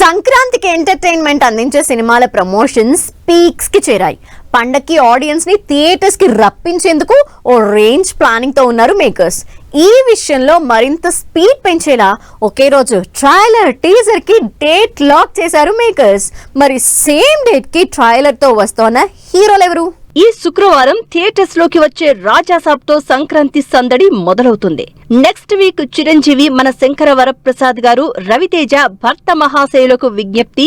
సంక్రాంతికి ఎంటర్టైన్మెంట్ అందించే సినిమాల ప్రమోషన్స్ పీక్స్ కి చేరాయి. పండక్కి ఆడియన్స్ ని థియేటర్స్ కి రప్పించేందుకు ఓ రేంజ్ ప్లానింగ్ తో ఉన్నారు మేకర్స్. ఈ విషయంలో మరింత స్పీడ్ పెంచేలా ఒకే రోజు ట్రైలర్ టీజర్ కి డేట్ లాక్ చేశారు మేకర్స్. మరి సేమ్ డేట్ కి ట్రైలర్ తో వస్తోన్న హీరోలు ఎవరు? ఈ శుక్రవారం థియేటర్స్ లోకి వచ్చే రాజాసాబ్ తో సంక్రాంతి సందడి మొదలవుతుంది. నెక్స్ట్ వీక్ చిరంజీవి మన శంకర వరప్రసాద్ గారు, రవితేజ భర్త మహాశయులకు విజ్ఞప్తి,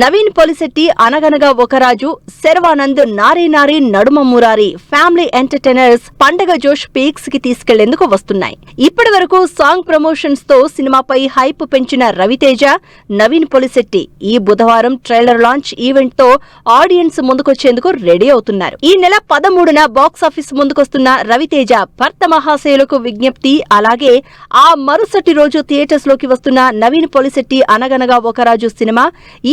నవీన్ పొలిశెట్టి అనగనగా ఒక రాజు, శర్వానంద్ నారీ నారీ నడుమ మురారి ఫ్యామిలీ ఎంటర్టైనర్స్ పండగ జోష్ పీక్స్ కి తీసుకెళ్లేందుకు వస్తున్నాయి. ఇప్పటి వరకు సాంగ్ ప్రమోషన్స్ తో సినిమాపై హైప్ పెంచిన రవితేజ, నవీన్ పొలిశెట్టి ఈ బుధవారం ట్రైలర్ లాంచ్ ఈవెంట్ తో ఆడియన్స్ ముందుకొచ్చేందుకు రెడీ అవుతున్నారు. ఈ నెల 13న బాక్సాఫీస్ ముందుకొస్తున్న రవితేజ భర్త మహాశయులకు విజ్ఞప్తి, అలాగే ఆ మరుసటి రోజు థియేటర్స్ లోకి వస్తున్న నవీన్ పొలిశెట్టి అనగనగా ఒక రాజు సినిమా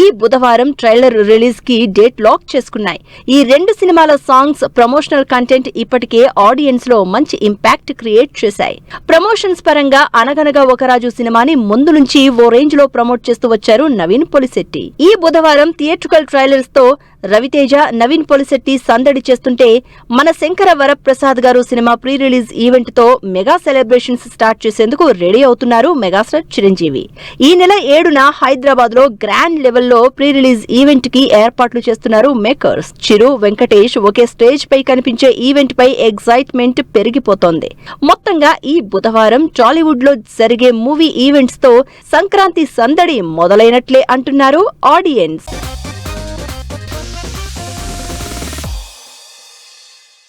ఈ బుధవారం ట్రైలర్ రిలీజ్ కి డేట్ లాక్ చేసుకున్నాయి. ఈ రెండు సినిమాల సాంగ్స్, ప్రమోషనల్ కంటెంట్ ఇప్పటికే ఆడియన్స్ లో మంచి ఇంపాక్ట్ క్రియేట్ చేశాయి. ప్రమోషన్స్ పరంగా అనగనగా ఒక రాజు సినిమాని ముందు నుంచి ఓ రేంజ్ లో ప్రమోట్ చేస్తూ వచ్చారు నవీన్ పొలిశెట్టి. ఈ బుధవారం థియేట్రికల్ ట్రైలర్స్ తో రవితేజ, నవీన్ పొలిశెట్టి సందడి చేస్తుంటే, మన శంకర వరప్రసాద్ గారు సినిమా ప్రీ రిలీజ్ ఈవెంట్ తో మెగా సెలబ్రేషన్స్ స్టార్ట్ చేసేందుకు రెడీ అవుతున్నారు మెగాస్టార్ చిరంజీవి. ఈ నెల 7న హైదరాబాద్ లో గ్రాండ్ లెవెల్లో ప్రీ రిలీజ్ ఈవెంట్ కి ఏర్పాట్లు చేస్తున్నారు మేకర్స్. చిరు, వెంకటేష్ ఒకే స్టేజ్ పై కనిపించే ఈవెంట్ పై ఎగ్జైట్మెంట్ పెరిగిపోతోంది. మొత్తంగా ఈ బుధవారం టాలీవుడ్ లో జరిగే మూవీ ఈవెంట్స్ తో సంక్రాంతి సందడి మొదలైనట్లే అంటున్నారు ఆడియన్స్.